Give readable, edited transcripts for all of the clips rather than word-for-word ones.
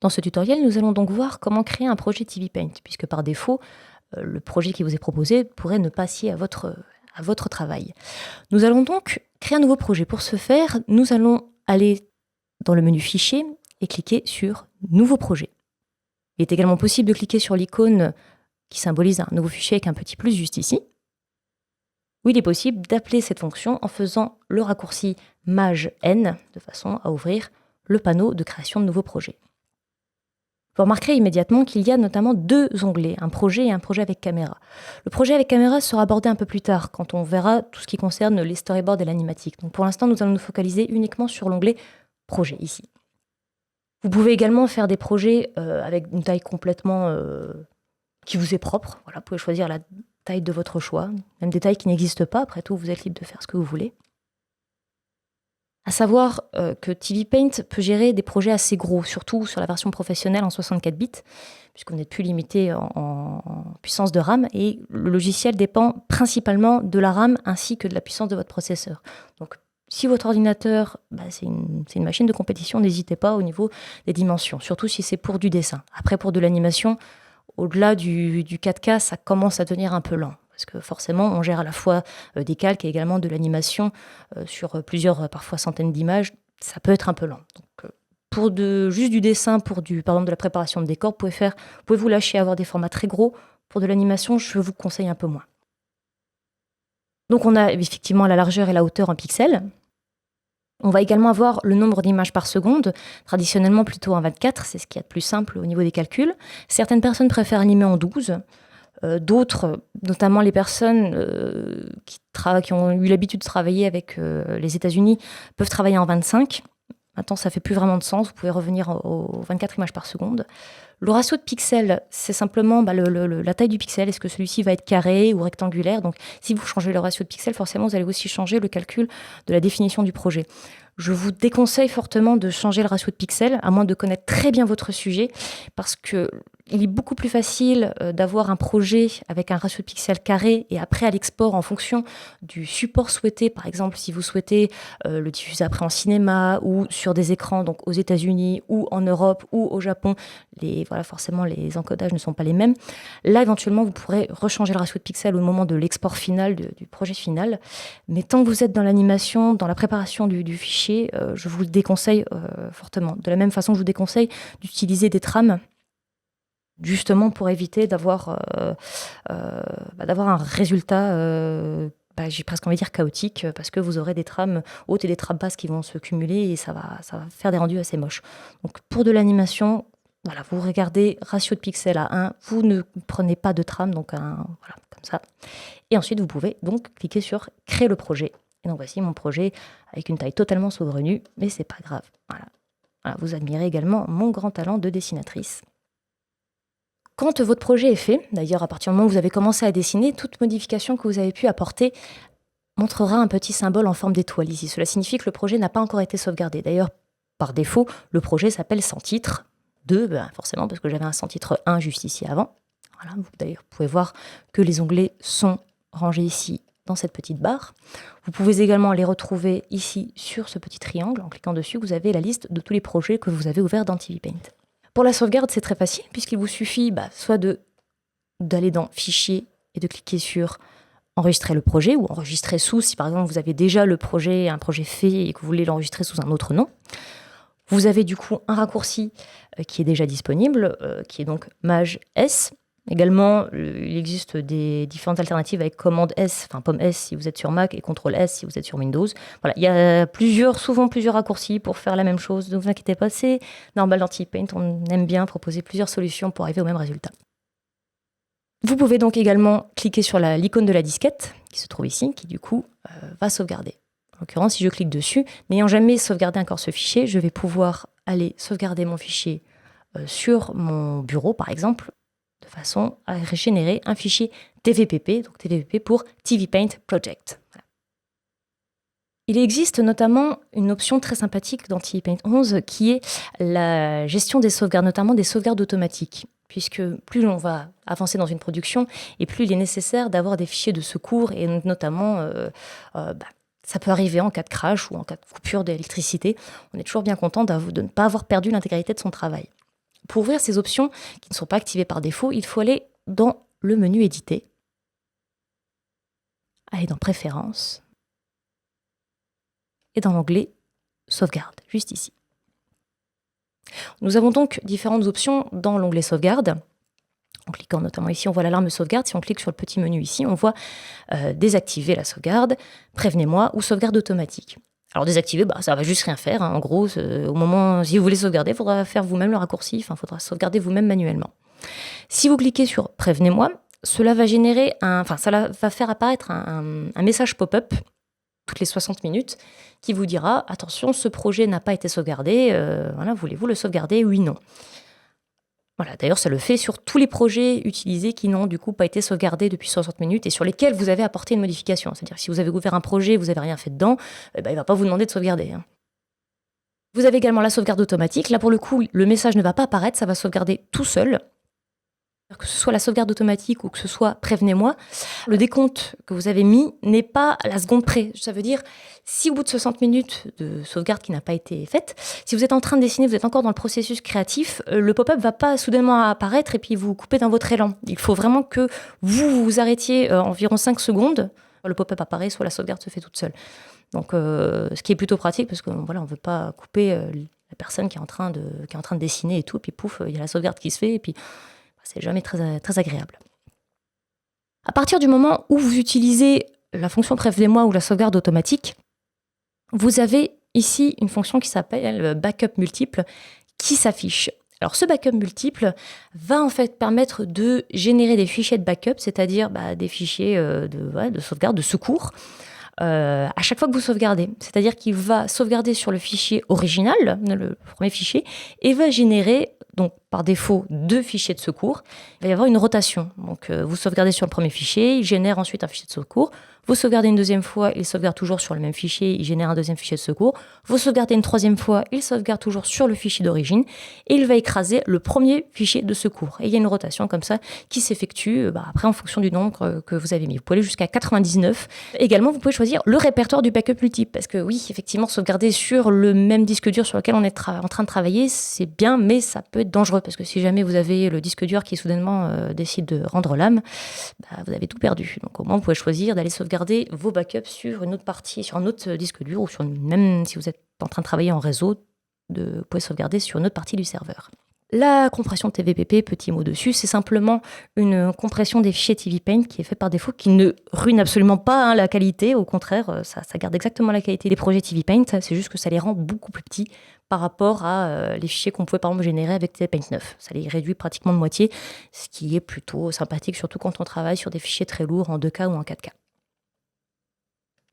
Dans ce tutoriel, nous allons donc voir comment créer un projet TV Paint, puisque par défaut, le projet qui vous est proposé pourrait ne pas sied à votre travail. Nous allons donc créer un nouveau projet. Pour ce faire, nous allons aller dans le menu Fichier et cliquer sur Nouveau projet. Il est également possible de cliquer sur l'icône qui symbolise un nouveau fichier avec un petit plus juste ici. Ou il est possible d'appeler cette fonction en faisant le raccourci Maj-N de façon à ouvrir le panneau de création de nouveaux projets. Vous remarquerez immédiatement qu'il y a notamment deux onglets, un projet et un projet avec caméra. Le projet avec caméra sera abordé un peu plus tard, quand on verra tout ce qui concerne les storyboards et l'animatique. Donc pour l'instant, nous allons nous focaliser uniquement sur l'onglet projet ici. Vous pouvez également faire des projets avec une taille complètement qui vous est propre. Voilà, vous pouvez choisir la taille de votre choix, même des tailles qui n'existent pas. Après tout, vous êtes libre de faire ce que vous voulez. À savoir que TV Paint peut gérer des projets assez gros, surtout sur la version professionnelle en 64 bits, puisqu'on n'est plus limité en puissance de RAM, et le logiciel dépend principalement de la RAM ainsi que de la puissance de votre processeur. Donc, si votre ordinateur, c'est une machine de compétition, n'hésitez pas au niveau des dimensions, surtout si c'est pour du dessin. Après, pour de l'animation, au-delà du 4K, ça commence à devenir un peu lent. Parce que forcément, on gère à la fois des calques et également de l'animation sur plusieurs, parfois centaines d'images. Ça peut être un peu lent. Donc, pour juste du dessin, par exemple de la préparation de décors, vous pouvez vous lâcher à avoir des formats très gros. Pour de l'animation, je vous conseille un peu moins. Donc on a effectivement la largeur et la hauteur en pixels. On va également avoir le nombre d'images par seconde, traditionnellement plutôt en 24, c'est ce qu'il y a de plus simple au niveau des calculs. Certaines personnes préfèrent animer en 12. D'autres, notamment les personnes qui ont eu l'habitude de travailler avec les États-Unis, peuvent travailler en 25. Maintenant, ça ne fait plus vraiment de sens. Vous pouvez revenir aux 24 images par seconde. Le ratio de pixels, c'est simplement la taille du pixel. Est-ce que celui-ci va être carré ou rectangulaire? Donc, si vous changez le ratio de pixels, forcément, vous allez aussi changer le calcul de la définition du projet. Je vous déconseille fortement de changer le ratio de pixels, à moins de connaître très bien votre sujet, parce que il est beaucoup plus facile d'avoir un projet avec un ratio de pixels carré et après à l'export en fonction du support souhaité. Par exemple, si vous souhaitez le diffuser après en cinéma ou sur des écrans donc aux États-Unis ou en Europe ou au Japon, forcément les encodages ne sont pas les mêmes. Là, éventuellement, vous pourrez rechanger le ratio de pixels au moment de l'export final du projet final. Mais tant que vous êtes dans l'animation, dans la préparation du fichier, je vous le déconseille fortement. De la même façon, je vous déconseille d'utiliser des trames justement pour éviter d'avoir un résultat, j'ai presque envie de dire chaotique, parce que vous aurez des trames hautes et des trames basses qui vont se cumuler et ça va faire des rendus assez moches. Donc pour de l'animation, vous regardez ratio de pixels à 1, vous ne prenez pas de trame, donc comme ça. Et ensuite, vous pouvez donc cliquer sur « Créer le projet ». Et donc voici mon projet avec une taille totalement saugrenue, mais c'est pas grave. Voilà, vous admirez également mon grand talent de dessinatrice. Quand votre projet est fait, d'ailleurs à partir du moment où vous avez commencé à dessiner, toute modification que vous avez pu apporter montrera un petit symbole en forme d'étoile ici. Cela signifie que le projet n'a pas encore été sauvegardé. D'ailleurs, par défaut, le projet s'appelle sans titre 2, forcément parce que j'avais un sans titre 1 juste ici avant. Voilà, d'ailleurs, vous pouvez voir que les onglets sont rangés ici dans cette petite barre. Vous pouvez également les retrouver ici sur ce petit triangle. En cliquant dessus, vous avez la liste de tous les projets que vous avez ouverts dans TV Paint. Pour la sauvegarde, c'est très facile puisqu'il vous suffit soit d'aller dans Fichier et de cliquer sur Enregistrer le projet ou Enregistrer sous si par exemple vous avez déjà un projet fait et que vous voulez l'enregistrer sous un autre nom. Vous avez du coup un raccourci qui est déjà disponible, qui est donc Maj-S. Également, il existe des différentes alternatives avec commande S, pomme S si vous êtes sur Mac et CTRL S si vous êtes sur Windows. Voilà, il y a souvent plusieurs raccourcis pour faire la même chose. Ne vous inquiétez pas, c'est normal dans TV Paint. On aime bien proposer plusieurs solutions pour arriver au même résultat. Vous pouvez donc également cliquer sur l'icône de la disquette qui se trouve ici, qui du coup va sauvegarder. En l'occurrence, si je clique dessus, n'ayant jamais sauvegardé encore ce fichier, je vais pouvoir aller sauvegarder mon fichier sur mon bureau, par exemple, de façon à régénérer un fichier TVPP, donc TVPP pour TV Paint Project. Voilà. Il existe notamment une option très sympathique dans TV Paint 11 qui est la gestion des sauvegardes, notamment des sauvegardes automatiques. Puisque plus on va avancer dans une production et plus il est nécessaire d'avoir des fichiers de secours et notamment ça peut arriver en cas de crash ou en cas de coupure d'électricité. On est toujours bien content de ne pas avoir perdu l'intégralité de son travail. Pour ouvrir ces options qui ne sont pas activées par défaut, il faut aller dans le menu Éditer, aller dans Préférences et dans l'onglet Sauvegarde, juste ici. Nous avons donc différentes options dans l'onglet Sauvegarde. En cliquant notamment ici, on voit l'alarme sauvegarde. Si on clique sur le petit menu ici, on voit désactiver la sauvegarde, prévenez-moi ou sauvegarde automatique. Alors désactiver, ça va juste rien faire. En gros, au moment, si vous voulez sauvegarder, il faudra faire vous-même le raccourci, il faudra sauvegarder vous-même manuellement. Si vous cliquez sur prévenez-moi, cela va générer ça va faire apparaître un message pop-up toutes les 60 minutes qui vous dira attention, ce projet n'a pas été sauvegardé, voulez-vous le sauvegarder, oui, non. Voilà, d'ailleurs, ça le fait sur tous les projets utilisés qui n'ont du coup pas été sauvegardés depuis 60 minutes et sur lesquels vous avez apporté une modification. C'est-à-dire que si vous avez ouvert un projet, vous n'avez rien fait dedans, il ne va pas vous demander de sauvegarder. Vous avez également la sauvegarde automatique. Là, pour le coup, le message ne va pas apparaître, ça va sauvegarder tout seul. Que ce soit la sauvegarde automatique ou que ce soit prévenez-moi, le décompte que vous avez mis n'est pas à la seconde près. Ça veut dire, si au bout de 60 minutes de sauvegarde qui n'a pas été faite, si vous êtes en train de dessiner, vous êtes encore dans le processus créatif, le pop-up ne va pas soudainement apparaître et puis vous couper dans votre élan. Il faut vraiment que vous vous arrêtiez environ 5 secondes. Le pop-up apparaît, soit la sauvegarde se fait toute seule. Donc, ce qui est plutôt pratique parce qu'on ne veut pas couper la personne qui est en train de dessiner et tout, et puis pouf, il y a la sauvegarde qui se fait, et puis c'est jamais très agréable. À partir du moment où vous utilisez la fonction prévenez-moi ou la sauvegarde automatique, vous avez ici une fonction qui s'appelle backup multiple qui s'affiche. Alors ce backup multiple va en fait permettre de générer des fichiers de backup, c'est-à-dire des fichiers de sauvegarde, de secours, à chaque fois que vous sauvegardez. C'est-à-dire qu'il va sauvegarder sur le fichier original, le premier fichier, et va générer donc par défaut 2 fichiers de secours. Il va y avoir une rotation. Donc vous sauvegardez sur le premier fichier, il génère ensuite un fichier de secours. Vous sauvegardez une deuxième fois, il sauvegarde toujours sur le même fichier, il génère un deuxième fichier de secours. Vous sauvegardez une troisième fois, il sauvegarde toujours sur le fichier d'origine et il va écraser le premier fichier de secours. Et il y a une rotation comme ça qui s'effectue après en fonction du nombre que vous avez mis. Vous pouvez aller jusqu'à 99. Également, vous pouvez choisir le répertoire du backup multiple parce que oui, effectivement, sauvegarder sur le même disque dur sur lequel on est en train de travailler, c'est bien, mais ça peut être dangereux parce que si jamais vous avez le disque dur qui soudainement décide de rendre l'âme, vous avez tout perdu. Donc au moins, vous pouvez choisir d'aller sauvegarder vos backups sur une autre partie, sur un autre disque dur ou même si vous êtes en train de travailler en réseau, vous pouvez sauvegarder sur une autre partie du serveur. La compression TVPP, petit mot dessus, c'est simplement une compression des fichiers TV Paint qui est fait par défaut, qui ne ruine absolument pas la qualité. Au contraire, ça garde exactement la qualité des projets TV Paint. C'est juste que ça les rend beaucoup plus petits par rapport à les fichiers qu'on pouvait par exemple générer avec TV Paint 9. Ça les réduit pratiquement de moitié, ce qui est plutôt sympathique, surtout quand on travaille sur des fichiers très lourds en 2K ou en 4K.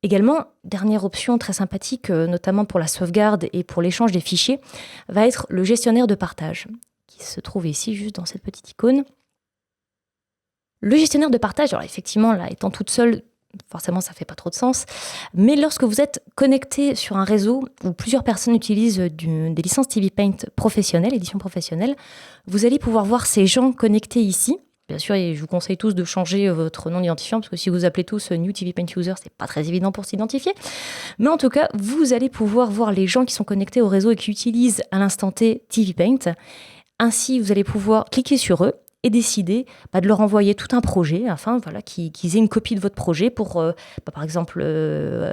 Également, dernière option très sympathique, notamment pour la sauvegarde et pour l'échange des fichiers, va être le gestionnaire de partage, qui se trouve ici, juste dans cette petite icône. Le gestionnaire de partage, alors effectivement, là, étant toute seule, forcément, ça ne fait pas trop de sens, mais lorsque vous êtes connecté sur un réseau où plusieurs personnes utilisent des licences TV Paint professionnelles, édition professionnelle, vous allez pouvoir voir ces gens connectés ici. Bien sûr, et je vous conseille tous de changer votre nom d'identifiant, parce que si vous appelez tous New TV Paint User, c'est pas très évident pour s'identifier. Mais en tout cas, vous allez pouvoir voir les gens qui sont connectés au réseau et qui utilisent à l'instant T TV Paint. Ainsi, vous allez pouvoir cliquer sur eux et décider de leur envoyer tout un projet, afin qu'ils aient une copie de votre projet pour, par exemple,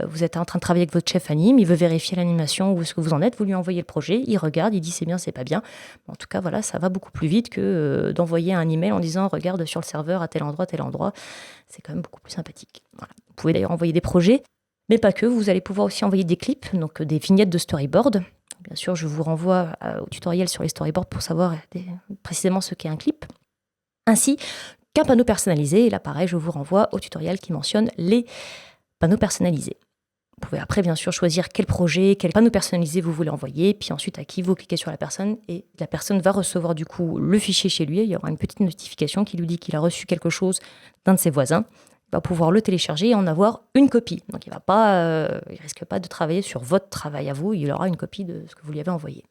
vous êtes en train de travailler avec votre chef anime, il veut vérifier l'animation, où est-ce que vous en êtes, vous lui envoyez le projet, il regarde, il dit c'est bien, c'est pas bien. En tout cas, ça va beaucoup plus vite que d'envoyer un email en disant regarde sur le serveur à tel endroit. C'est quand même beaucoup plus sympathique. Voilà. Vous pouvez d'ailleurs envoyer des projets, mais pas que, vous allez pouvoir aussi envoyer des clips, donc des vignettes de storyboard. Bien sûr, je vous renvoie au tutoriel sur les storyboards pour savoir précisément ce qu'est un clip. Ainsi qu'un panneau personnalisé. Et là, pareil, je vous renvoie au tutoriel qui mentionne les panneaux personnalisés. Vous pouvez après, bien sûr, choisir quel projet, quel panneau personnalisé vous voulez envoyer, puis ensuite à qui vous cliquez sur la personne, et la personne va recevoir du coup le fichier chez lui. Il y aura une petite notification qui lui dit qu'il a reçu quelque chose d'un de ses voisins. Il va pouvoir le télécharger et en avoir une copie. Donc il risque pas de travailler sur votre travail à vous, il aura une copie de ce que vous lui avez envoyé.